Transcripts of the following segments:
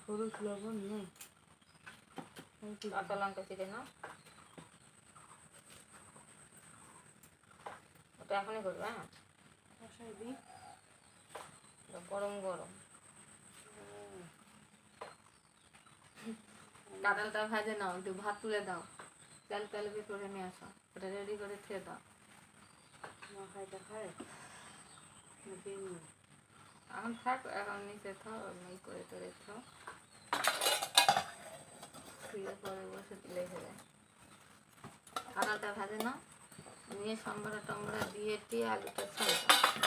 হলুদ লবণ নেই, কাঁচা লঙ্কা চিড়ে নাও, ওটা এখনই করবে। হ্যাঁ, কষাই দিই। গরম গরম কাঁঠালটা ভেজে নাও, একটু ভাত তুলে দাও, তেল তেলবি করে নিয়ে আসো, ওটা রেডি করে খেয়ে দাও। মাখায় দেখায় দিন এখন থাক, এখন নিচে থাও, এই করে তোরে থাও, শুয়ে পরে বসে তুলে খেয়ে কাঁঠালটা ভেজে নাও, নিয়ে সম্বরা টম্বরা দিয়ে টিয়ে আলুটা ছাড়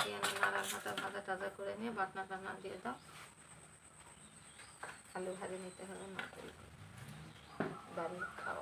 দিয়ে নাড়া ঘাটা ভাজা টাজা করে নিয়ে বাটনা টাটনা দিয়ে দাও। আলু ভাজে নিতে হবে না, দারুণ খাওয়া।